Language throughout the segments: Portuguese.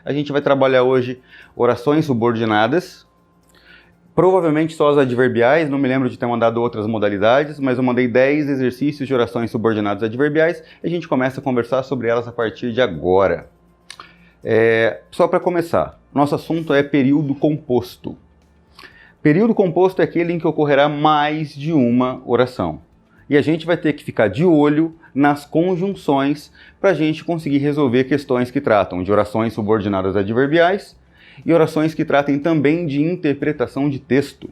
A gente vai trabalhar hoje orações subordinadas. Provavelmente só as adverbiais, não me lembro de ter mandado outras modalidades, mas eu mandei 10 exercícios de orações subordinadas adverbiais e a gente começa a conversar sobre elas a partir de agora. Só para começar, nosso assunto é período composto. Período composto é aquele em que ocorrerá mais de uma oração. E a gente vai ter que ficar de olho nas conjunções para a gente conseguir resolver questões que tratam de orações subordinadas adverbiais e orações que tratem também de interpretação de texto.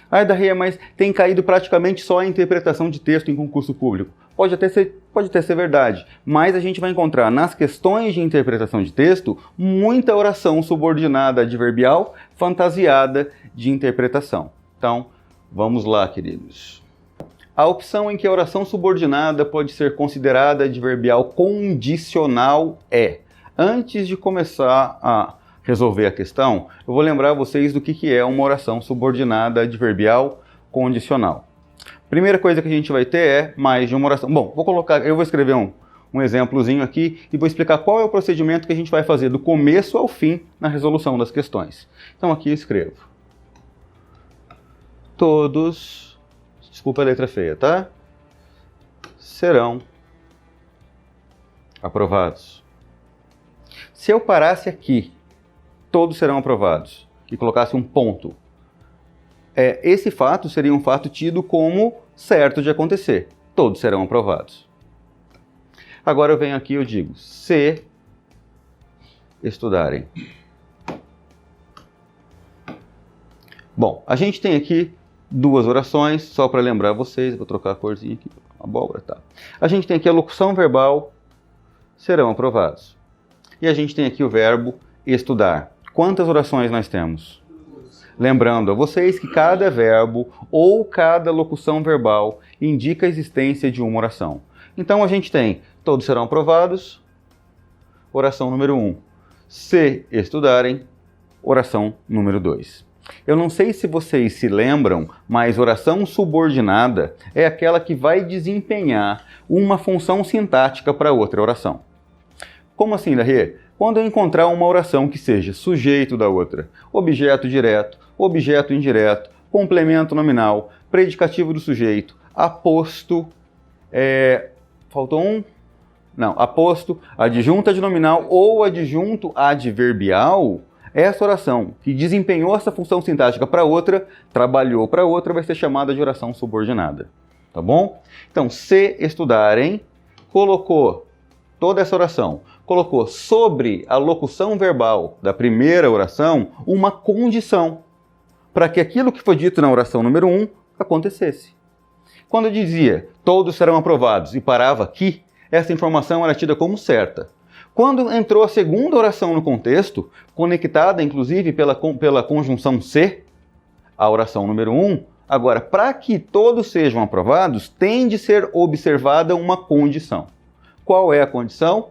Darria, mas tem caído praticamente só a interpretação de texto em concurso público. Pode até ser verdade, mas a gente vai encontrar nas questões de interpretação de texto muita oração subordinada adverbial fantasiada de interpretação. Então, vamos lá, queridos. A opção em que a oração subordinada pode ser considerada adverbial condicional é: antes de começar a resolver a questão, eu vou lembrar vocês do que é uma oração subordinada adverbial condicional. Primeira coisa que a gente vai ter é mais de uma oração. Bom, eu vou escrever um exemplozinho aqui e vou explicar qual é o procedimento que a gente vai fazer do começo ao fim na resolução das questões. Então aqui eu escrevo: todos, desculpa a letra feia, tá? Serão aprovados. Se eu parasse aqui, todos serão aprovados, e colocasse um ponto, esse fato seria um fato tido como certo de acontecer. Todos serão aprovados. Agora eu venho aqui e eu digo: se estudarem. Bom, a gente tem aqui duas orações, só para lembrar vocês, vou trocar a corzinha aqui, abóbora, tá? A gente tem aqui a locução verbal, serão aprovados. E a gente tem aqui o verbo estudar. Quantas orações nós temos? Lembrando a vocês que cada verbo ou cada locução verbal indica a existência de uma oração. Então a gente tem todos serão aprovados, oração número 1. Se estudarem, oração número 2. Eu não sei se vocês se lembram, mas oração subordinada é aquela que vai desempenhar uma função sintática para outra oração. Como assim, Darrier? Quando eu encontrar uma oração que seja sujeito da outra, objeto direto, objeto indireto, complemento nominal, predicativo do sujeito, aposto, aposto, adjunto adnominal ou adjunto adverbial, essa oração que desempenhou essa função sintática para outra, trabalhou para outra, vai ser chamada de oração subordinada. Tá bom? Então, se estudarem, colocou toda essa oração, colocou sobre a locução verbal da primeira oração uma condição para que aquilo que foi dito na oração número 1 acontecesse. Quando eu dizia todos serão aprovados e parava aqui, essa informação era tida como certa. Quando entrou a segunda oração no contexto, conectada inclusive pela conjunção se, a oração número 1, agora, para que todos sejam aprovados, tem de ser observada uma condição. Qual é a condição?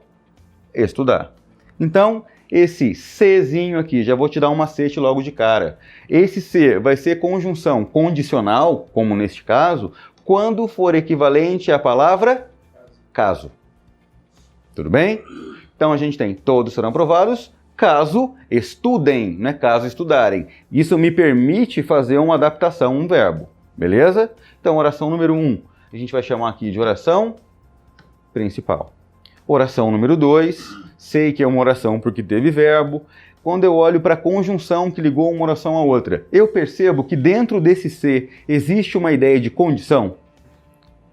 Estudar. Então, esse sezinho aqui, já vou te dar um macete logo de cara. Esse se vai ser conjunção condicional, como neste caso, quando for equivalente à palavra caso. Tudo bem? Então a gente tem todos serão aprovados, caso estudem, não é caso estudarem. Isso me permite fazer uma adaptação, um verbo. Beleza? Então, oração número 1, a gente vai chamar aqui de oração principal. Oração número 2, sei que é uma oração porque teve verbo. Quando eu olho para a conjunção que ligou uma oração à outra, eu percebo que dentro desse se existe uma ideia de condição.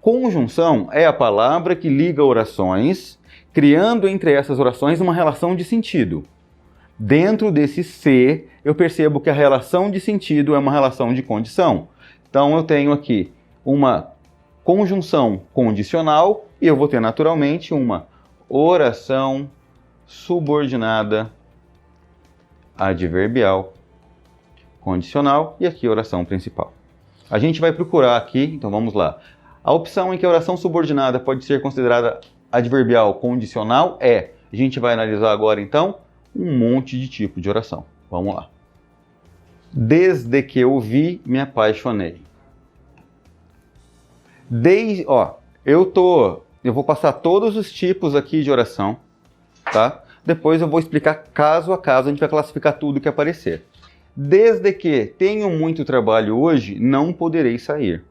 Conjunção é a palavra que liga orações, criando entre essas orações uma relação de sentido. Dentro desse se, eu percebo que a relação de sentido é uma relação de condição. Então eu tenho aqui uma conjunção condicional e eu vou ter naturalmente uma oração subordinada adverbial condicional e aqui oração principal. A gente vai procurar aqui, então vamos lá. A opção em que a oração subordinada pode ser considerada adverbial condicional a gente vai analisar agora então um monte de tipo de oração. Vamos lá. Desde que eu vi, me apaixonei. Eu vou passar todos os tipos aqui de oração, tá? Depois eu vou explicar caso a caso, a gente vai classificar tudo que aparecer. Desde que tenho muito trabalho hoje, não poderei sair.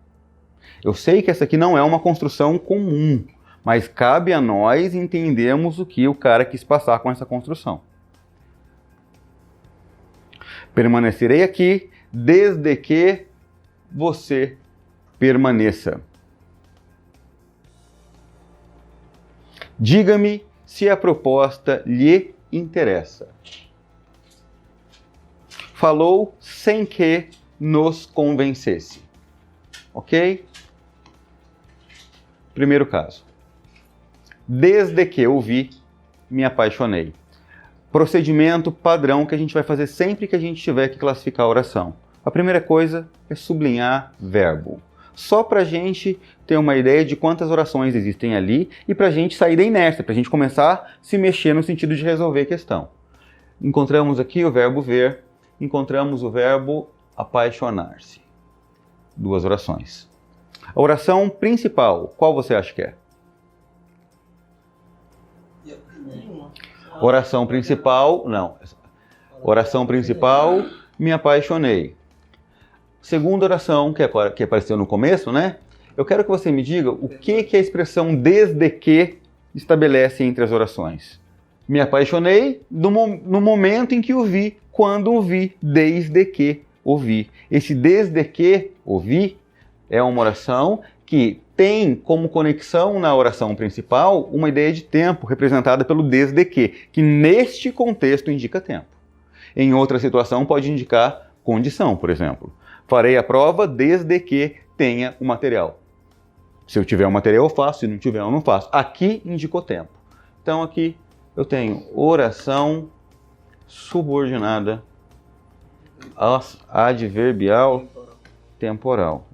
Eu sei que essa aqui não é uma construção comum, mas cabe a nós entendermos o que o cara quis passar com essa construção. Permanecerei aqui desde que você permaneça. Diga-me se a proposta lhe interessa. Falou sem que nos convencesse. Ok? Primeiro caso. Desde que eu vi, me apaixonei. Procedimento padrão que a gente vai fazer sempre que a gente tiver que classificar a oração. A primeira coisa é sublinhar verbo. Só para a gente ter uma ideia de quantas orações existem ali e para a gente sair da inércia, para a gente começar a se mexer no sentido de resolver a questão. Encontramos aqui o verbo ver, encontramos o verbo apaixonar-se. 2 orações. A oração principal, qual você acha que é? Oração principal, não. Oração principal, me apaixonei. Segunda oração, que apareceu no começo, né? Eu quero que você me diga o que a expressão desde que estabelece entre as orações. Me apaixonei no momento em que o vi, quando o vi, desde que o vi. Esse desde que o vi é uma oração que tem como conexão na oração principal uma ideia de tempo representada pelo desde que neste contexto indica tempo. Em outra situação pode indicar condição, por exemplo. Farei a prova desde que tenha o material. Se eu tiver o material eu faço, se não tiver eu não faço. Aqui indicou tempo. Então aqui eu tenho oração subordinada adverbial temporal.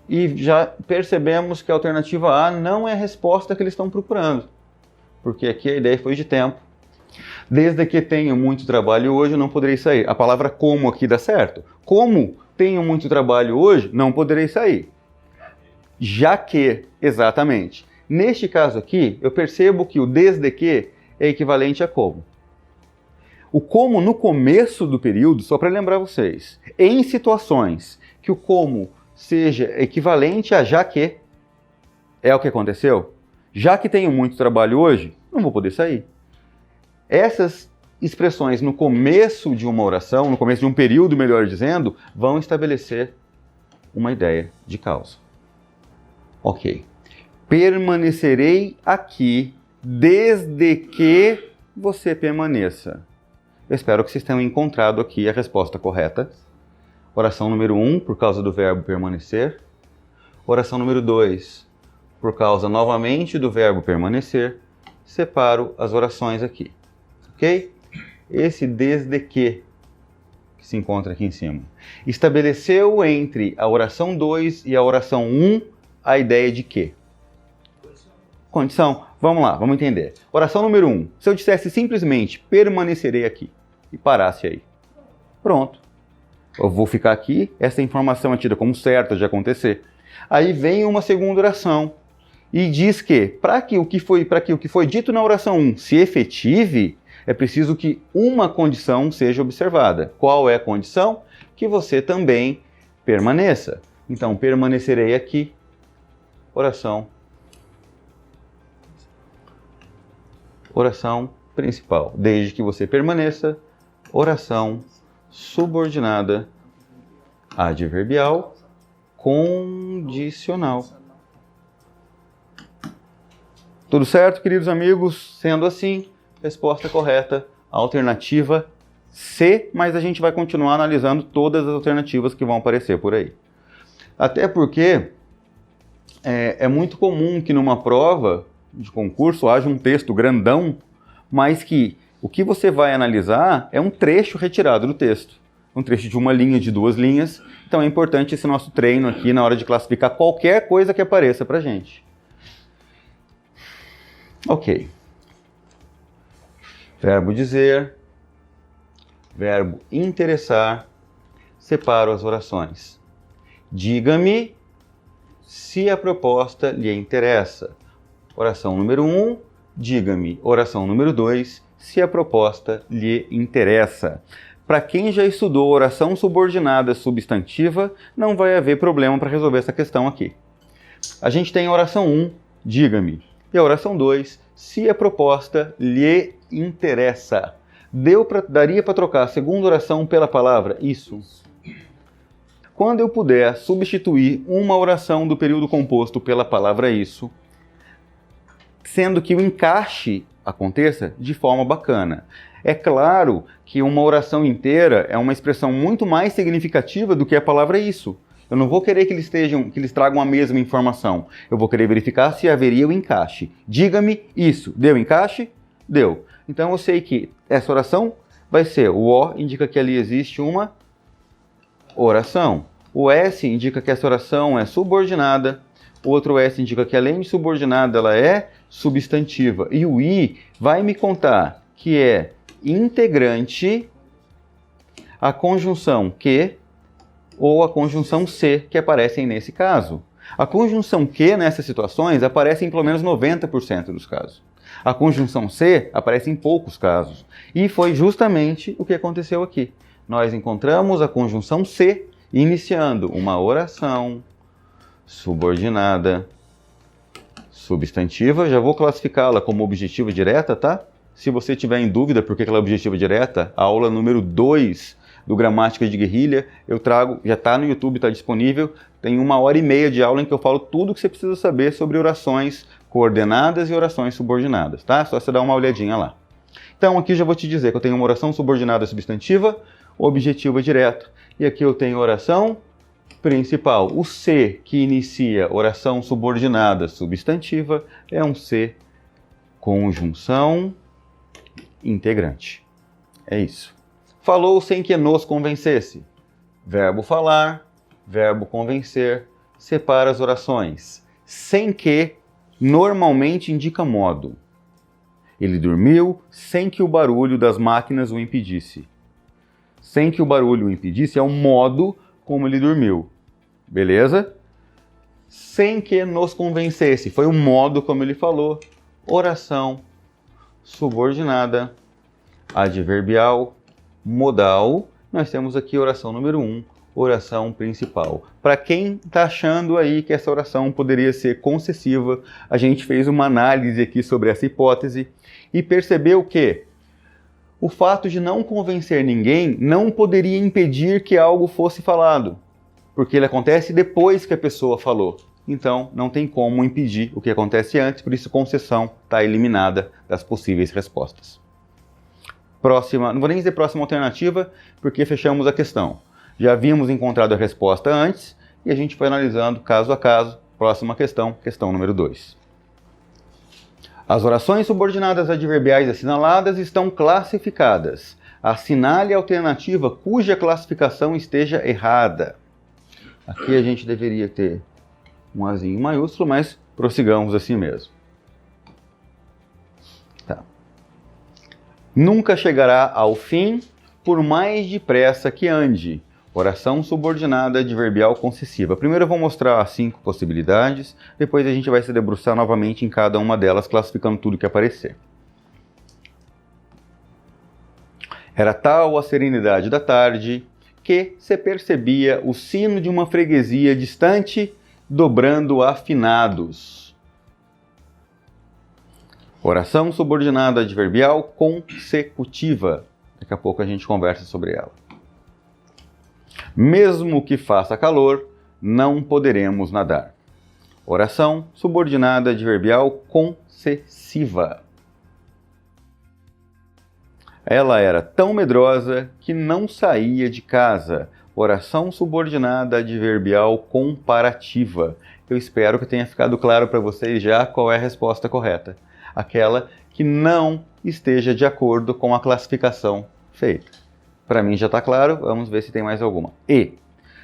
E já percebemos que a alternativa A não é a resposta que eles estão procurando, porque aqui a ideia foi de tempo. Desde que tenho muito trabalho hoje, não poderei sair. A palavra como aqui dá certo. Como tenho muito trabalho hoje, não poderei sair. Já que, exatamente. Neste caso aqui, eu percebo que o desde que é equivalente a como. O como no começo do período, só para lembrar vocês, em situações que o como seja equivalente a já que, é o que aconteceu. Já que tenho muito trabalho hoje, não vou poder sair. Essas expressões no começo de uma oração, no começo de um período, melhor dizendo, vão estabelecer uma ideia de causa. Ok. Permanecerei aqui desde que você permaneça. Eu espero que vocês tenham encontrado aqui a resposta correta. Oração número 1, por causa do verbo permanecer. Oração número 2, por causa novamente do verbo permanecer. Separo as orações aqui. Ok? Esse desde que se encontra aqui em cima. Estabeleceu entre a oração 2 e a oração 1 a ideia de quê? Condição. Vamos lá, vamos entender. Oração número 1. Se eu dissesse simplesmente permanecerei aqui e parasse aí. Pronto. Eu vou ficar aqui, essa informação é tida como certa de acontecer. Aí vem uma segunda oração e diz que para que o que foi dito na oração 1 se efetive, é preciso que uma condição seja observada. Qual é a condição? Que você também permaneça. Então, permanecerei aqui. Oração principal. Desde que você permaneça. Oração subordinada adverbial condicional. Tudo certo, queridos amigos? Sendo assim, resposta correta, alternativa C, mas a gente vai continuar analisando todas as alternativas que vão aparecer por aí. Até porque é muito comum que numa prova de concurso haja um texto grandão, mas que o que você vai analisar é um trecho retirado do texto. Um trecho de uma linha, de 2 linhas. Então é importante esse nosso treino aqui na hora de classificar qualquer coisa que apareça pra gente. Ok. Verbo dizer, verbo interessar, separo as orações. Diga-me se a proposta lhe interessa. Oração número 1, diga-me, oração número 2, se a proposta lhe interessa. Para quem já estudou oração subordinada substantiva, não vai haver problema para resolver essa questão aqui. A gente tem a oração 1, diga-me, e a oração 2, se a proposta lhe interessa. Daria para trocar a segunda oração pela palavra isso? Quando eu puder substituir uma oração do período composto pela palavra isso, sendo que o encaixe aconteça de forma bacana. É claro que uma oração inteira é uma expressão muito mais significativa do que a palavra isso. Eu não vou querer que eles tragam a mesma informação. Eu vou querer verificar se haveria o encaixe. Diga-me isso. Deu encaixe? Deu. Então eu sei que essa oração vai ser o O indica que ali existe uma oração. O S indica que essa oração é subordinada. O outro S indica que além de subordinada ela é substantiva. E o I vai me contar que é integrante a conjunção que ou a conjunção se que aparecem nesse caso. A conjunção que nessas situações aparece em pelo menos 90% dos casos. A conjunção se aparece em poucos casos. E foi justamente o que aconteceu aqui. Nós encontramos a conjunção se iniciando uma oração subordinada substantiva. Já vou classificá-la como objetiva direta, tá? Se você tiver em dúvida por que ela é objetiva direta, a aula número 2 do Gramática de Guerrilha, eu trago, já está no YouTube, está disponível, tem 1h30 de aula em que eu falo tudo o que você precisa saber sobre orações coordenadas e orações subordinadas, tá? Só você dar uma olhadinha lá. Então aqui já vou te dizer que eu tenho uma oração subordinada substantiva, objetiva direta, e aqui eu tenho oração principal. O se que inicia oração subordinada substantiva é um se conjunção integrante. É isso. Falou sem que nos convencesse. Verbo falar, verbo convencer, separa as orações. Sem que normalmente indica modo. Ele dormiu sem que o barulho das máquinas o impedisse. Sem que o barulho o impedisse é o modo como ele dormiu. Beleza? Sem que nos convencesse. Foi o modo como ele falou. Oração subordinada, adverbial, modal. Nós temos aqui oração número 1, oração principal. Para quem está achando aí que essa oração poderia ser concessiva, a gente fez uma análise aqui sobre essa hipótese e percebeu que o fato de não convencer ninguém não poderia impedir que algo fosse falado, porque ele acontece depois que a pessoa falou. Então, não tem como impedir o que acontece antes, por isso concessão está eliminada das possíveis respostas. Próxima, não vou nem dizer próxima alternativa, porque fechamos a questão. Já havíamos encontrado a resposta antes e a gente foi analisando caso a caso. Próxima questão, questão número 2. As orações subordinadas adverbiais assinaladas estão classificadas. Assinale a alternativa cuja classificação esteja errada. Aqui a gente deveria ter um azinho maiúsculo, mas prossigamos assim mesmo. Tá. Nunca chegará ao fim, por mais depressa que ande. Oração subordinada adverbial concessiva. Primeiro eu vou mostrar as 5 possibilidades, depois a gente vai se debruçar novamente em cada uma delas, classificando tudo que aparecer. Era tal a serenidade da tarde que se percebia o sino de uma freguesia distante dobrando afinados. Oração subordinada adverbial consecutiva. Daqui a pouco a gente conversa sobre ela. Mesmo que faça calor, não poderemos nadar. Oração subordinada adverbial concessiva. Ela era tão medrosa que não saía de casa. Oração subordinada adverbial comparativa. Eu espero que tenha ficado claro para vocês já qual é a resposta correta. Aquela que não esteja de acordo com a classificação feita. Para mim já está claro, vamos ver se tem mais alguma. E,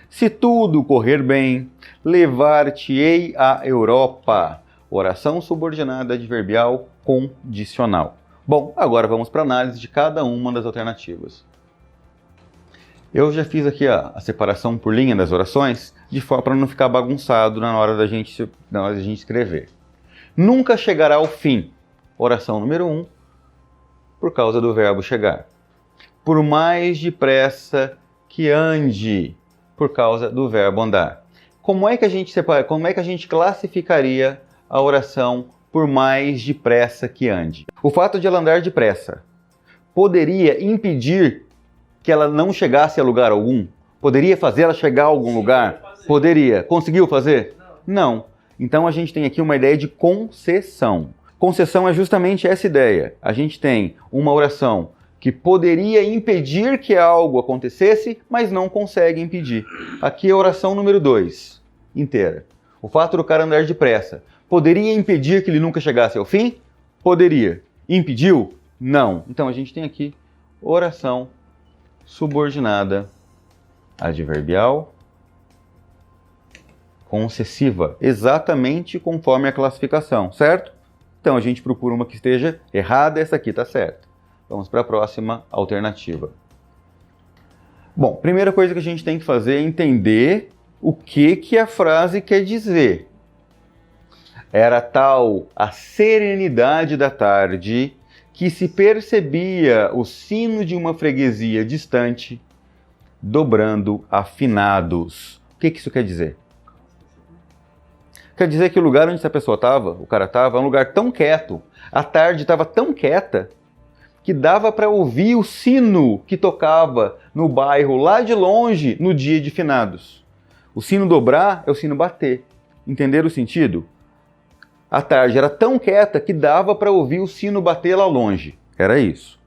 se tudo correr bem, levar-te-ei à Europa. Oração subordinada adverbial condicional. Bom, agora vamos para a análise de cada uma das alternativas. Eu já fiz aqui a separação por linha das orações, de forma para não ficar bagunçado na hora da gente escrever. Nunca chegará ao fim. oração número 1, por causa do verbo chegar. Por mais depressa que ande, por causa do verbo andar. Como é que a gente classificaria a oração por mais depressa que ande? O fato de ela andar depressa poderia impedir que ela não chegasse a lugar algum? Poderia fazer ela chegar a algum lugar? Poderia. Conseguiu fazer? Não. Então a gente tem aqui uma ideia de concessão. Concessão é justamente essa ideia. A gente tem uma oração que poderia impedir que algo acontecesse, mas não consegue impedir. Aqui é a oração número 2, inteira. O fato do cara andar depressa poderia impedir que ele nunca chegasse ao fim? Poderia. Impediu? Não. Então a gente tem aqui oração subordinada adverbial concessiva, exatamente conforme a classificação, certo? Então a gente procura uma que esteja errada, essa aqui está certa. Vamos para a próxima alternativa. Bom, primeira coisa que a gente tem que fazer é entender o que a frase quer dizer. Era tal a serenidade da tarde que se percebia o sino de uma freguesia distante dobrando afinados. O que isso quer dizer? Quer dizer que o lugar onde essa pessoa estava, o cara estava, é um lugar tão quieto, a tarde estava tão quieta, que dava para ouvir o sino que tocava no bairro lá de longe no dia de finados. O sino dobrar é o sino bater. Entenderam o sentido? A tarde era tão quieta que dava para ouvir o sino bater lá longe. Era isso.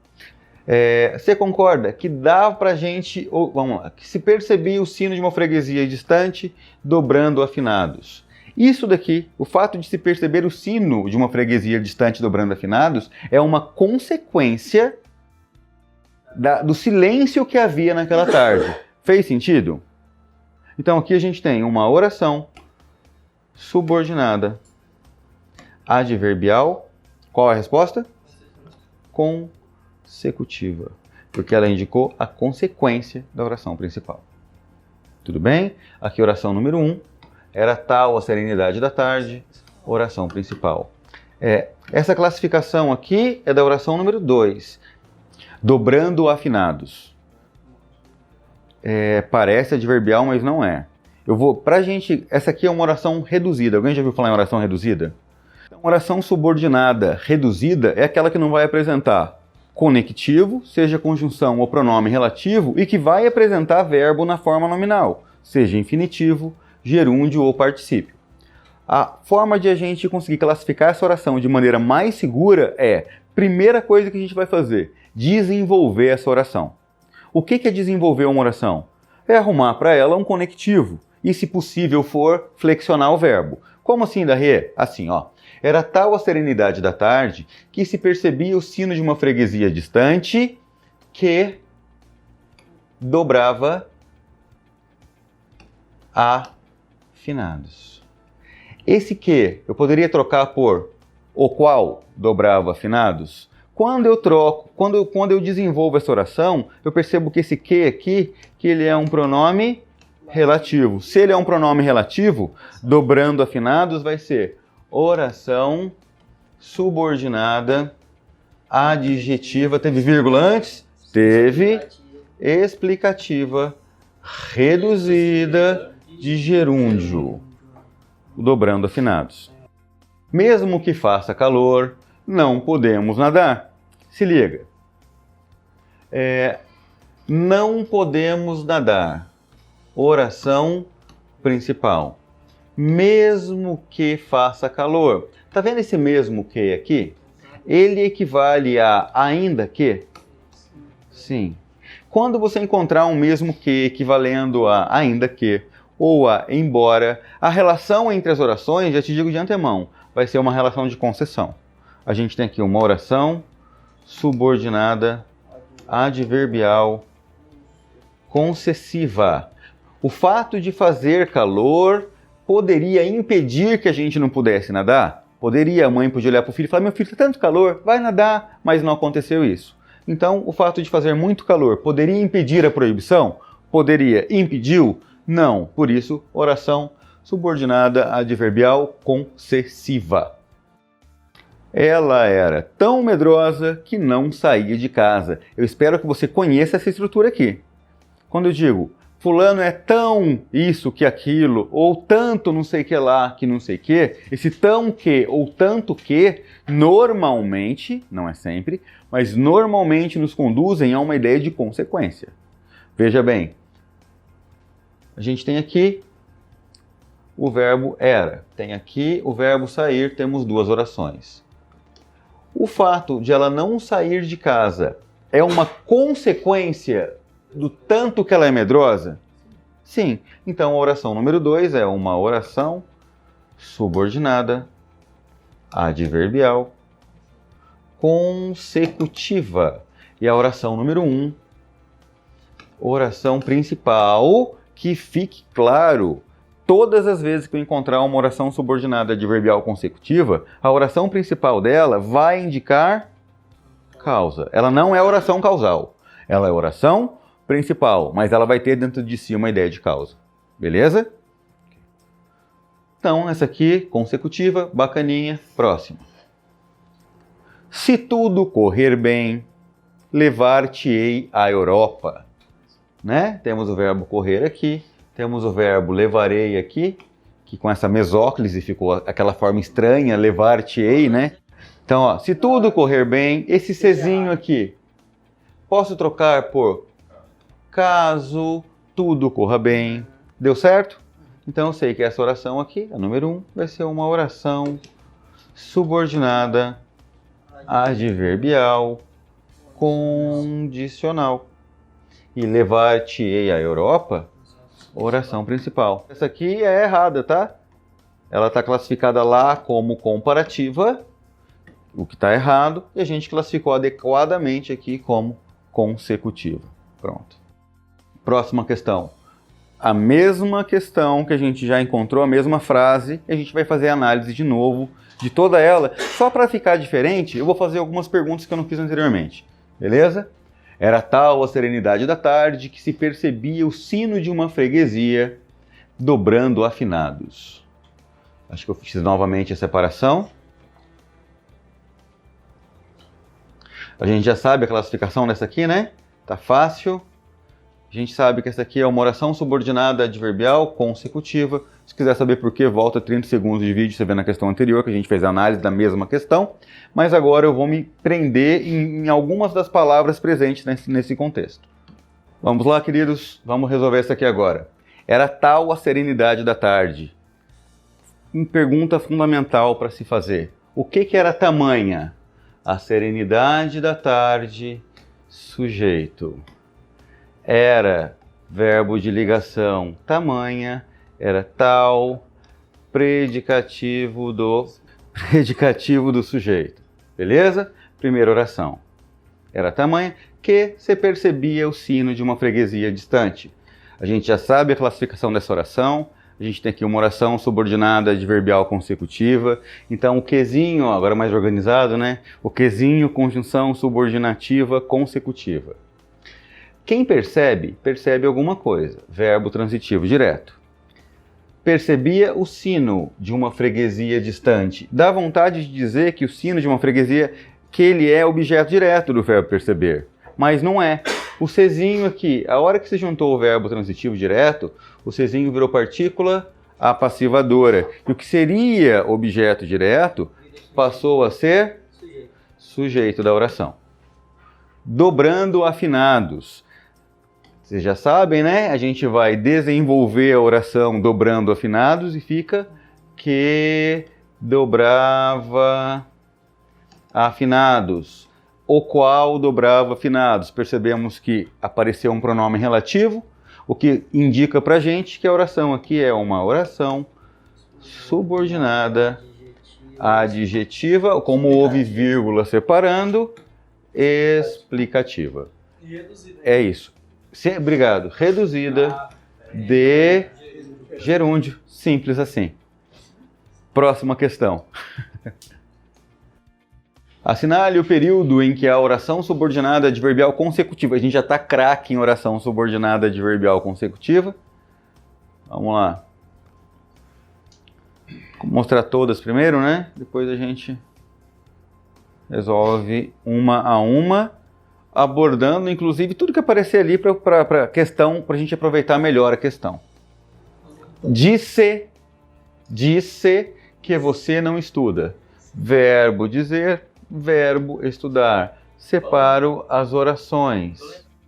Você concorda que dá para a gente, vamos lá, que se percebia o sino de uma freguesia distante dobrando afinados. Isso daqui, o fato de se perceber o sino de uma freguesia distante dobrando afinados, é uma consequência do silêncio que havia naquela tarde. Fez sentido? Então aqui a gente tem uma oração subordinada adverbial. Qual é a resposta? Consecutiva. Porque ela indicou a consequência da oração principal. Tudo bem? Aqui oração número 1. Era tal a serenidade da tarde, oração principal. Essa classificação aqui é da oração número 2, dobrando afinados. Parece adverbial, mas não é. Essa aqui é uma oração reduzida. Alguém já ouviu falar em oração reduzida? Então, oração subordinada reduzida é aquela que não vai apresentar conectivo, seja conjunção ou pronome relativo, e que vai apresentar verbo na forma nominal, seja infinitivo, gerúndio ou particípio. A forma de a gente conseguir classificar essa oração de maneira mais segura primeira coisa que a gente vai fazer, desenvolver essa oração. O que é desenvolver uma oração? É arrumar para ela um conectivo e, se possível for, flexionar o verbo. Como assim, Darrê? Assim, ó. Era tal a serenidade da tarde que se percebia o sino de uma freguesia distante que dobrava afinados. Esse que eu poderia trocar por o qual dobrava afinados. Quando eu desenvolvo essa oração, eu percebo que esse que aqui, que ele é um pronome relativo. Se ele é um pronome relativo, dobrando afinados vai ser oração subordinada adjetiva. Teve vírgula antes? Teve. Explicativa reduzida de gerúndio, dobrando afinados. Mesmo que faça calor, não podemos nadar. Se liga. Não podemos nadar. Oração principal. Mesmo que faça calor. Tá vendo esse mesmo que aqui? Ele equivale a ainda que? Sim. Quando você encontrar um mesmo que equivalendo a ainda que ou a embora, a relação entre as orações, já te digo de antemão, vai ser uma relação de concessão. A gente tem aqui uma oração subordinada adverbial concessiva. O fato de fazer calor poderia impedir que a gente não pudesse nadar? Poderia, a mãe podia olhar para o filho e falar, meu filho, está tanto calor, vai nadar, mas não aconteceu isso. Então, o fato de fazer muito calor poderia impedir a proibição? Poderia. Impediu? Não. Por isso, oração subordinada adverbial concessiva. Ela era tão medrosa que não saía de casa. Eu espero que você conheça essa estrutura aqui. Quando eu digo, fulano é tão isso que aquilo, ou tanto não sei que lá que não sei que, esse tão que ou tanto que, normalmente, não é sempre, mas normalmente nos conduzem a uma ideia de consequência. Veja bem, a gente tem aqui o verbo era, tem aqui o verbo sair, temos duas orações. O fato de ela não sair de casa é uma consequência do tanto que ela é medrosa? Sim. Então a oração número 2 é uma oração subordinada, adverbial, consecutiva. E a oração número 1, oração principal, que fique claro, todas as vezes que eu encontrar uma oração subordinada adverbial consecutiva, a oração principal dela vai indicar causa. Ela não é oração causal, ela é oração principal, mas ela vai ter dentro de si uma ideia de causa. Beleza? Então, essa aqui, consecutiva, bacaninha, próxima. Se tudo correr bem, levar-te-ei à Europa. Né? Temos o verbo correr aqui, temos o verbo levarei aqui, que com essa mesóclise ficou aquela forma estranha, levar-te-ei, né? Então, ó, se tudo correr bem, esse Czinho aqui, posso trocar por caso tudo corra bem. Deu certo? Então eu sei que essa oração aqui, a número 1, vai ser uma oração subordinada, adverbial, condicional. E levar-te-ei à Europa, oração principal. Essa aqui é errada, tá? Ela está classificada lá como comparativa, o que está errado, e a gente classificou adequadamente aqui como consecutiva. Pronto. Próxima questão. A mesma questão que a gente já encontrou, a mesma frase, e a gente vai fazer a análise de novo de toda ela. Só para ficar diferente, eu vou fazer algumas perguntas que eu não fiz anteriormente. Beleza? Era tal a serenidade da tarde que se percebia o sino de uma freguesia dobrando afinados. Acho que eu fiz novamente a separação. A gente já sabe a classificação dessa aqui, né? Tá fácil. A gente sabe que essa aqui é uma oração subordinada adverbial consecutiva. Se quiser saber por quê, volta 30 segundos de vídeo, você vê na questão anterior, que a gente fez a análise da mesma questão. Mas agora eu vou me prender em algumas das palavras presentes nesse contexto. Vamos lá, queridos, vamos resolver essa aqui agora. Era tal a serenidade da tarde. Uma pergunta fundamental para se fazer. O que era tamanha? A serenidade da tarde, sujeito. Era verbo de ligação, tamanha, era tal, predicativo do sujeito. Beleza? Primeira oração. Era tamanha que se percebia o sino de uma freguesia distante. A gente já sabe a classificação dessa oração. A gente tem aqui uma oração subordinada adverbial consecutiva. Então o quezinho, agora mais organizado, né? O quezinho, conjunção subordinativa consecutiva. Quem percebe, percebe alguma coisa. Verbo transitivo direto. Percebia o sino de uma freguesia distante. Dá vontade de dizer que o sino de uma freguesia, que ele é objeto direto do verbo perceber. Mas não é. O Czinho aqui, a hora que se juntou o verbo transitivo direto, o Czinho virou partícula apassivadora. E o que seria objeto direto passou a ser sujeito da oração. Dobrando afinados. Vocês já sabem, né? A gente vai desenvolver a oração dobrando afinados e fica que dobrava afinados. O qual dobrava afinados. Percebemos que apareceu um pronome relativo, o que indica pra gente que a oração aqui é uma oração subordinada adjetiva, como houve vírgula separando, explicativa. É isso. Obrigado. Reduzida de gerúndio. Simples assim. Próxima questão. Assinale o período em que a oração subordinada adverbial consecutiva. A gente já está craque em oração subordinada adverbial consecutiva. Vamos lá. Vou mostrar todas primeiro, né? Depois a gente Resolve uma a uma, abordando inclusive tudo que aparecer ali para a questão, para a gente aproveitar melhor a questão. Disse que você não estuda. Verbo dizer, verbo estudar. Separo as orações.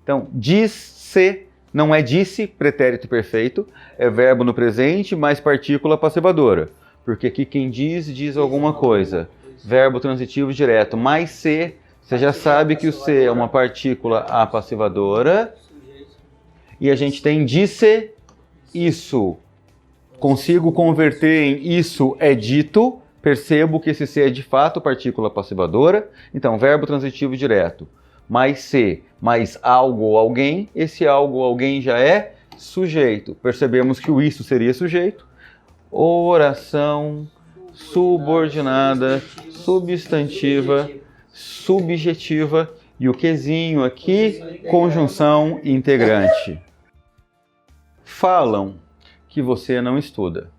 Então, disse não é disse, pretérito perfeito, é verbo no presente mais partícula passivadora. Porque aqui quem diz alguma coisa. Verbo transitivo direto. Mais se, você já sabe que o se é uma partícula apassivadora. E a gente tem disse isso. Consigo converter em isso é dito. Percebo que esse se é de fato partícula passivadora. Então, verbo transitivo direto. Mais se, mais algo ou alguém. Esse algo ou alguém já é sujeito. Percebemos que o isso seria sujeito. Oração subordinada, substantiva, subjetiva. E o quezinho aqui, conjunção integrante. Falam que você não estuda.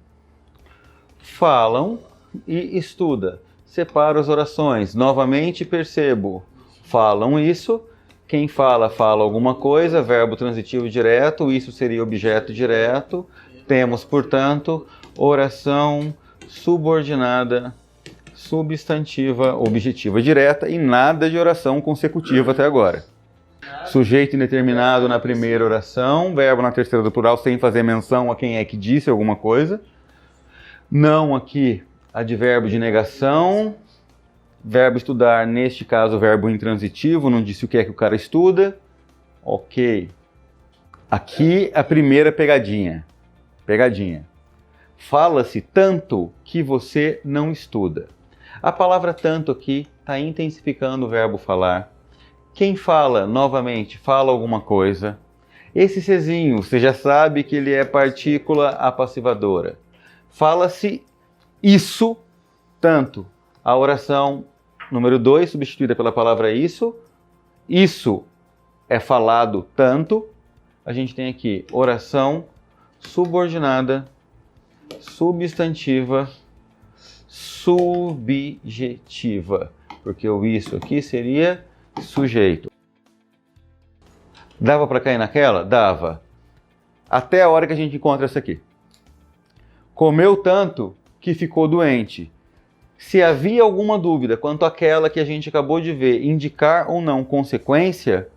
Falam e estuda. Separo as orações. Novamente percebo. Falam isso. Quem fala, fala alguma coisa. Verbo transitivo direto. Isso seria objeto direto. Temos, portanto, oração subordinada, substantiva, objetiva direta e nada de oração consecutiva até agora. Sujeito indeterminado na primeira oração, verbo na terceira do plural sem fazer menção a quem é que disse alguma coisa. Não aqui, advérbio de negação. Verbo estudar, neste caso, verbo intransitivo, não disse o que é que o cara estuda. Ok. Aqui a primeira pegadinha. Fala-se tanto que você não estuda. A palavra tanto aqui está intensificando o verbo falar. Quem fala, novamente, fala alguma coisa. Esse cezinho, você já sabe que ele é partícula apassivadora. Fala-se isso tanto. A oração número 2, substituída pela palavra isso. Isso é falado tanto. A gente tem aqui oração subordinada, substantiva, subjetiva. Porque o isso aqui seria sujeito. Dava para cair naquela? Dava. Até a hora que a gente encontra essa aqui. Comeu tanto que ficou doente. Se havia alguma dúvida quanto àquela que a gente acabou de ver, indicar ou não consequência,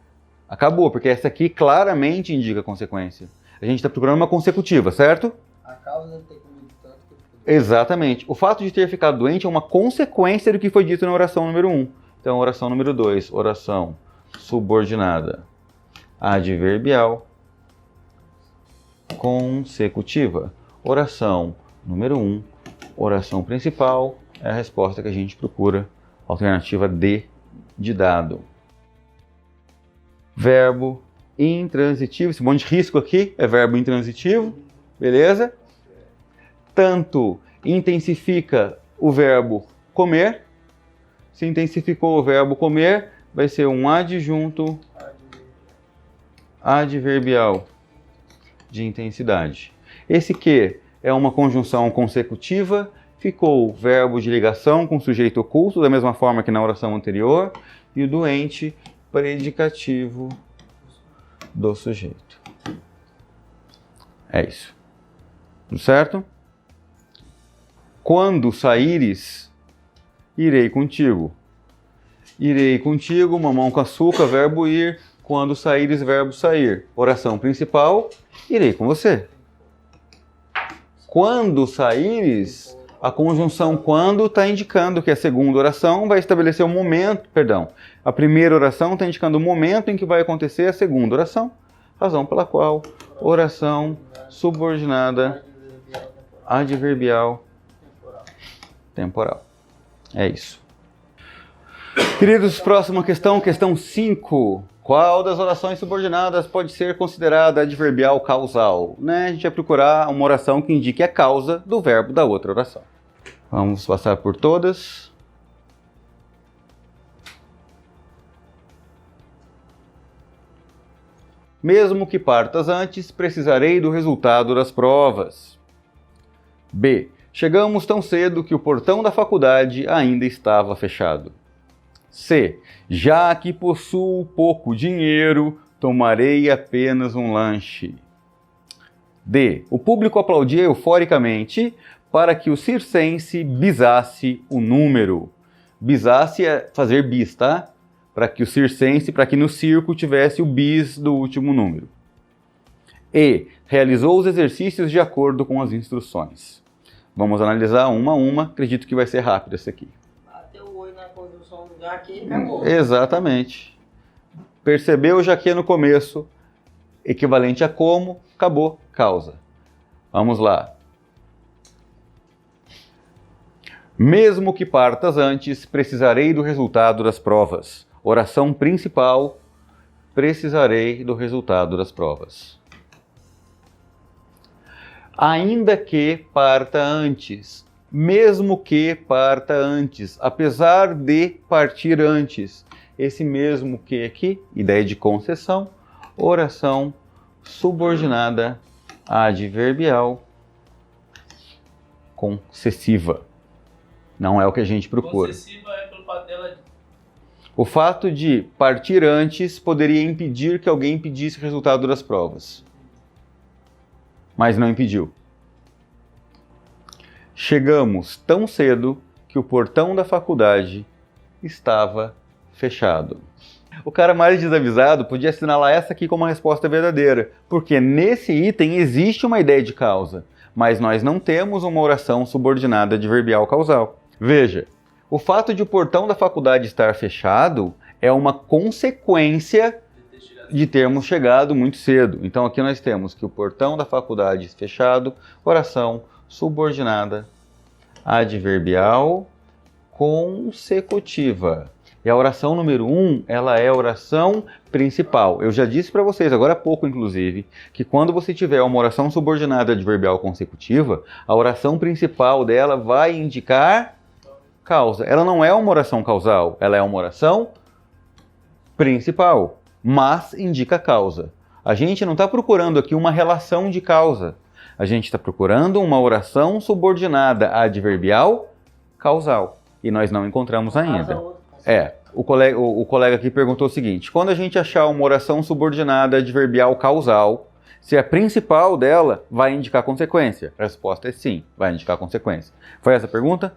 acabou, porque essa aqui claramente indica consequência. A gente está procurando uma consecutiva, certo? A causa de ter comido tanto que ficou doente. Exatamente. O fato de ter ficado doente é uma consequência do que foi dito na oração número 1. Então, oração número 2, oração subordinada, adverbial, consecutiva. Oração número 1, oração principal, é a resposta que a gente procura, alternativa D de dado. Verbo intransitivo, esse monte de risco aqui é verbo intransitivo, beleza? Tanto intensifica o verbo comer. Se intensificou o verbo comer, vai ser um adjunto adverbial de intensidade. Esse que é uma conjunção consecutiva, ficou verbo de ligação com sujeito oculto, da mesma forma que na oração anterior, e o doente, predicativo do sujeito. É isso. Tudo certo? Quando saíres, irei contigo. Irei contigo, mamão com açúcar, verbo ir. Quando saíres, verbo sair. Oração principal, irei com você. Quando saíres, a conjunção quando está indicando que a segunda oração vai estabelecer o momento, a primeira oração está indicando o momento em que vai acontecer a segunda oração, razão pela qual oração subordinada adverbial temporal. É isso. Queridos, próxima questão, questão 5. Qual das orações subordinadas pode ser considerada adverbial causal? A gente vai procurar uma oração que indique a causa do verbo da outra oração. Vamos passar por todas. Mesmo que partas antes, precisarei do resultado das provas. B. Chegamos tão cedo que o portão da faculdade ainda estava fechado. C. Já que possuo pouco dinheiro, tomarei apenas um lanche. D. O público aplaudia euforicamente para que o circense bisasse o número. Bisasse é fazer bis, tá? Para que o circense, para que no circo tivesse o bis do último número. E. Realizou os exercícios de acordo com as instruções. Vamos analisar uma a uma, acredito que vai ser rápido esse aqui. Bateu o olho na construção do jaque e acabou. Exatamente. Percebeu o jaque no começo, equivalente a como, acabou, causa. Vamos lá. Mesmo que partas antes, precisarei do resultado das provas. Oração principal, precisarei do resultado das provas. Ainda que parta antes, mesmo que parta antes, apesar de partir antes. Esse mesmo que aqui, ideia de concessão, oração subordinada adverbial concessiva. Não é o que a gente procura. Concessiva é pelo fato dela... O fato de partir antes poderia impedir que alguém pedisse o resultado das provas. Mas não impediu. Chegamos tão cedo que o portão da faculdade estava fechado. O cara mais desavisado podia assinalar essa aqui como uma resposta verdadeira, porque nesse item existe uma ideia de causa, mas nós não temos uma oração subordinada adverbial causal. Veja, o fato de o portão da faculdade estar fechado é uma consequência de termos chegado muito cedo. Então aqui nós temos que o portão da faculdade fechado, oração subordinada adverbial consecutiva. E a oração número 1, ela é a oração principal. Eu já disse para vocês, agora há pouco inclusive, que quando você tiver uma oração subordinada adverbial consecutiva, a oração principal dela vai indicar causa. Ela não é uma oração causal, ela é uma oração principal, mas indica causa. A gente não está procurando aqui uma relação de causa. A gente está procurando uma oração subordinada adverbial causal. E nós não encontramos ainda. O colega aqui perguntou o seguinte: quando a gente achar uma oração subordinada adverbial causal, se a principal dela vai indicar consequência? A resposta é sim, vai indicar consequência. Foi essa a pergunta?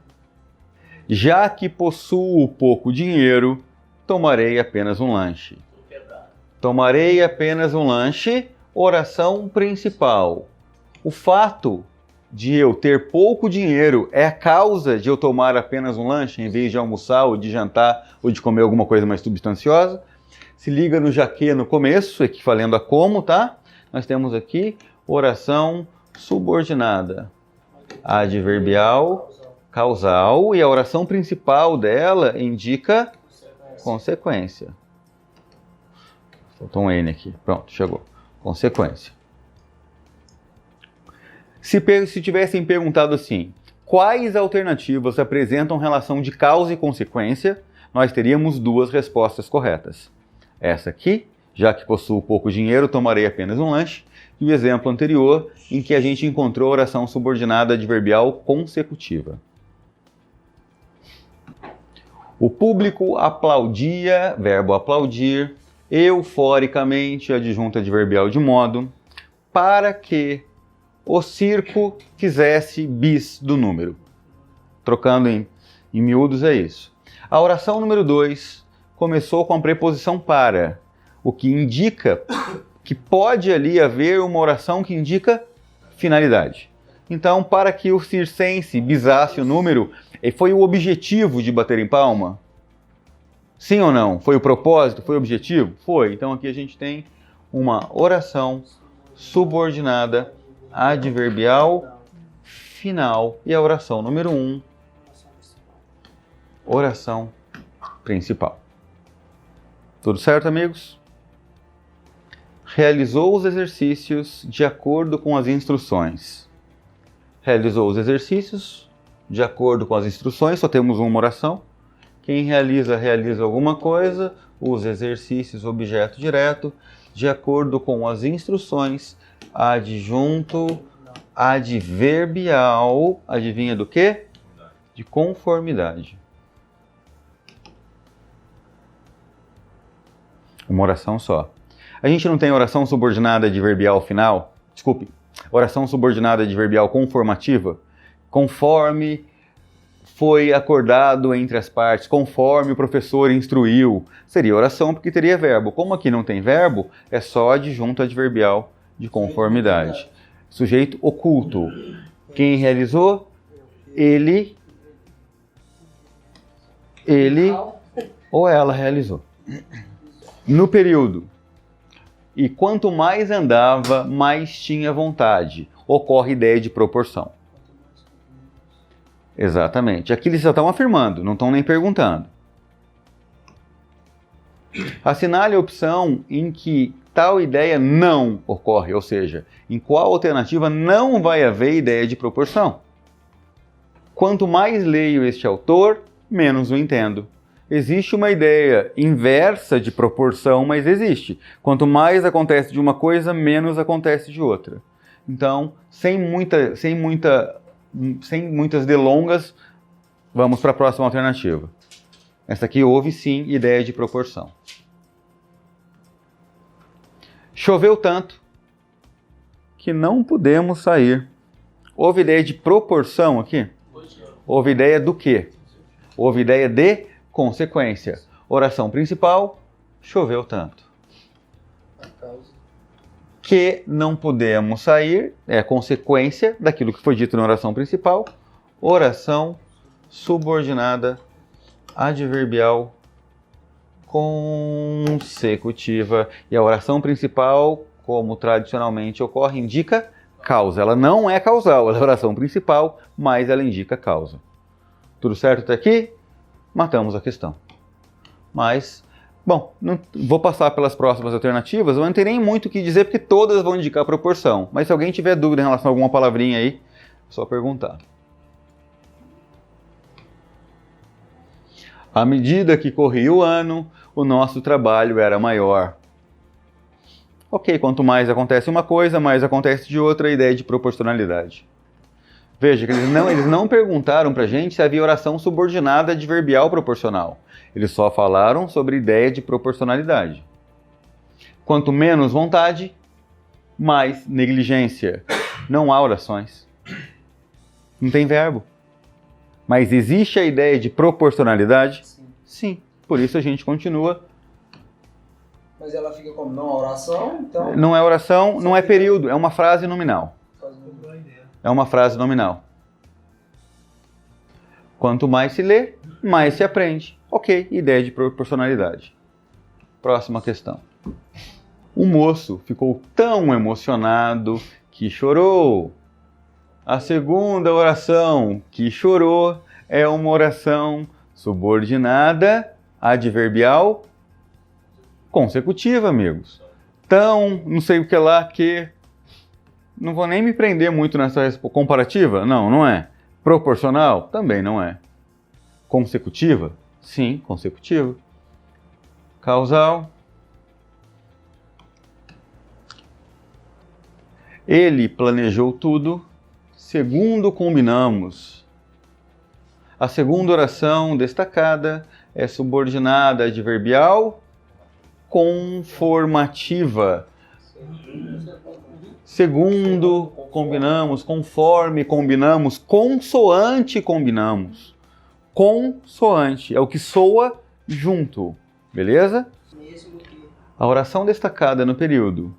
Já que possuo pouco dinheiro, tomarei apenas um lanche. Tomarei apenas um lanche, oração principal. O fato de eu ter pouco dinheiro é a causa de eu tomar apenas um lanche, em vez de almoçar, ou de jantar, ou de comer alguma coisa mais substanciosa. Se liga no jaque no começo, equivalendo a como, tá? Nós temos aqui oração subordinada adverbial causal, e a oração principal dela indica consequência. Faltou um N aqui. Pronto, chegou. Consequência. Se tivessem perguntado assim, quais alternativas apresentam relação de causa e consequência, nós teríamos duas respostas corretas. Essa aqui, já que possuo pouco dinheiro, tomarei apenas um lanche, e o exemplo anterior, em que a gente encontrou a oração subordinada adverbial consecutiva. O público aplaudia, verbo aplaudir, euforicamente, adjunto adverbial de modo, para que o circo fizesse bis do número. Trocando em miúdos é isso. A oração número 2 começou com a preposição para, o que indica que pode ali haver uma oração que indica finalidade. Então, para que o circense bisasse o número, foi o objetivo de bater em palma? Sim ou não? Foi o propósito? Foi o objetivo? Foi. Então aqui a gente tem uma oração subordinada adverbial final, e a oração número 1, oração principal. Tudo certo, amigos? Realizou os exercícios de acordo com as instruções. Realizou os exercícios de acordo com as instruções, só temos uma oração. Quem realiza alguma coisa, os exercícios, objeto direto, de acordo com as instruções, adjunto adverbial, adivinha do quê? De conformidade. Uma oração só. A gente não tem oração subordinada adverbial final? Desculpe, oração subordinada adverbial conformativa? Conforme foi acordado entre as partes, conforme o professor instruiu. Seria oração porque teria verbo. Como aqui não tem verbo, é só adjunto adverbial de conformidade. Sujeito oculto. Quem realizou? Ele ou ela realizou. No período. E quanto mais andava, mais tinha vontade. Ocorre ideia de proporção. Exatamente. Aqui eles já estão afirmando, não estão nem perguntando. Assinale a opção em que tal ideia não ocorre, ou seja, em qual alternativa não vai haver ideia de proporção. Quanto mais leio este autor, menos o entendo. Existe uma ideia inversa de proporção, mas existe. Quanto mais acontece de uma coisa, menos acontece de outra. Então, sem muitas delongas, vamos para a próxima alternativa. Essa aqui houve sim ideia de proporção. Choveu tanto que não pudemos sair. Houve ideia de proporção aqui? Houve ideia do quê? Houve ideia de consequência. Oração principal, choveu tanto. Que não podemos sair é consequência daquilo que foi dito na oração principal. Oração subordinada adverbial consecutiva. E a oração principal, como tradicionalmente ocorre, indica causa. Ela não é causal, ela é a oração principal, mas ela indica causa. Tudo certo até aqui? Matamos a questão. Mas, bom, não vou passar pelas próximas alternativas, eu não tenho nem muito o que dizer, porque todas vão indicar proporção. Mas se alguém tiver dúvida em relação a alguma palavrinha aí, é só perguntar. À medida que corria o ano, o nosso trabalho era maior. Ok, quanto mais acontece uma coisa, mais acontece de outra, a ideia de proporcionalidade. Veja que eles não perguntaram pra gente se havia oração subordinada adverbial proporcional. Eles só falaram sobre ideia de proporcionalidade. Quanto menos vontade, mais negligência. Não há orações. Não tem verbo. Mas existe a ideia de proporcionalidade? Sim. Por isso a gente continua. Mas ela fica como não oração, então... Não é oração, não é período, é uma frase nominal. É uma frase nominal. Quanto mais se lê, mais se aprende. Ok, ideia de proporcionalidade. Próxima questão. O moço ficou tão emocionado que chorou. A segunda oração que chorou é uma oração subordinada adverbial consecutiva, amigos. Tão, não sei o que lá, que... Não vou nem me prender muito nessa comparativa. Não, não é. Proporcional? Também não é. Consecutiva? Sim, consecutiva. Causal? Ele planejou tudo segundo combinamos. A segunda oração destacada é subordinada adverbial conformativa. Segundo combinamos, conforme combinamos, consoante combinamos. Consoante é o que soa junto, beleza? A oração destacada no período.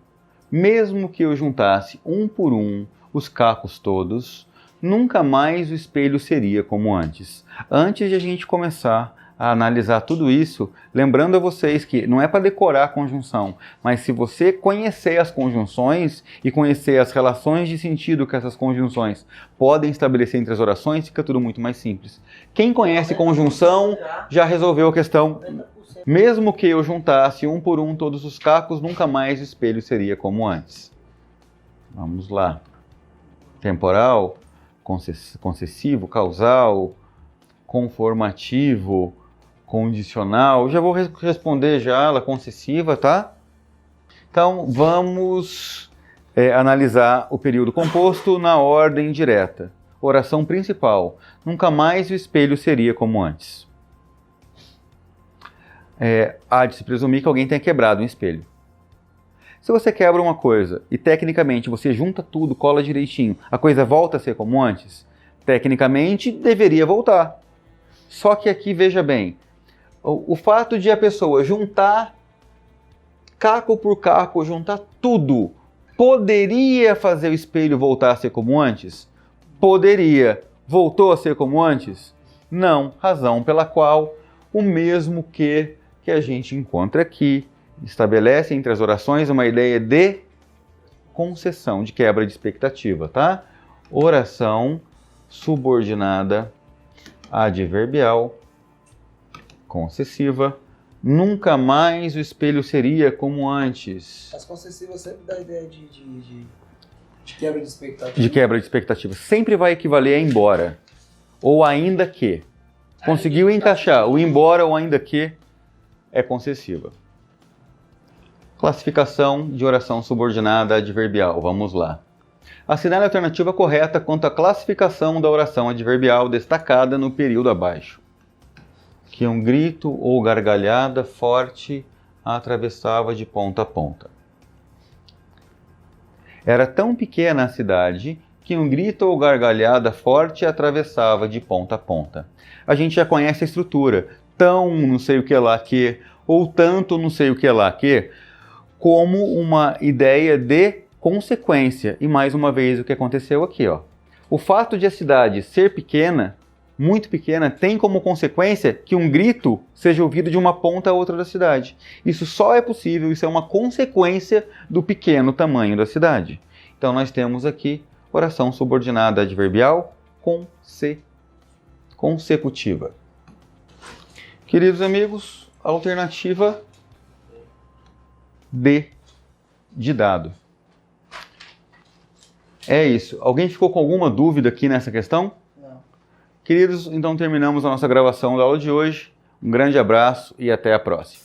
Mesmo que eu juntasse um por um os cacos todos, nunca mais o espelho seria como antes. Antes de a gente começar a analisar tudo isso, lembrando a vocês que não é para decorar a conjunção, mas se você conhecer as conjunções e conhecer as relações de sentido que essas conjunções podem estabelecer entre as orações, fica tudo muito mais simples. Quem conhece conjunção já resolveu a questão. Mesmo que eu juntasse um por um todos os cacos, nunca mais o espelho seria como antes. Vamos lá. Temporal, concessivo, causal, conformativo, condicional. Já vou responder já ela concessiva, tá? Então, vamos analisar o período composto na ordem direta. Oração principal. Nunca mais o espelho seria como antes. há de se presumir que alguém tenha quebrado um espelho. Se você quebra uma coisa e tecnicamente você junta tudo, cola direitinho, a coisa volta a ser como antes? Tecnicamente deveria voltar. Só que aqui, veja bem, o fato de a pessoa juntar caco por caco, juntar tudo, poderia fazer o espelho voltar a ser como antes? Poderia. Voltou a ser como antes? Não. Razão pela qual o mesmo que a gente encontra aqui estabelece entre as orações uma ideia de concessão, de quebra de expectativa, tá? Oração subordinada adverbial concessiva. Nunca mais o espelho seria como antes. As concessivas sempre dá a ideia de quebra de expectativa. De quebra de expectativa. Sempre vai equivaler a embora. Ou ainda que. Conseguiu encaixar o embora ou ainda que é concessiva. Classificação de oração subordinada adverbial. Vamos lá. Assinale a alternativa correta quanto à classificação da oração adverbial destacada no período abaixo. Que um grito ou gargalhada forte a atravessava de ponta a ponta. Era tão pequena a cidade que um grito ou gargalhada forte a atravessava de ponta a ponta. A gente já conhece a estrutura. Tão não sei o que lá que, ou tanto não sei o que lá que, como uma ideia de consequência. E mais uma vez o que aconteceu aqui, ó. O fato de a cidade ser pequena, muito pequena, tem como consequência que um grito seja ouvido de uma ponta a outra da cidade. Isso só é possível, isso é uma consequência do pequeno tamanho da cidade. Então nós temos aqui oração subordinada adverbial consecutiva. Queridos amigos, alternativa D de dado. É isso. Alguém ficou com alguma dúvida aqui nessa questão? Não. Queridos, então terminamos a nossa gravação da aula de hoje. Um grande abraço e até a próxima.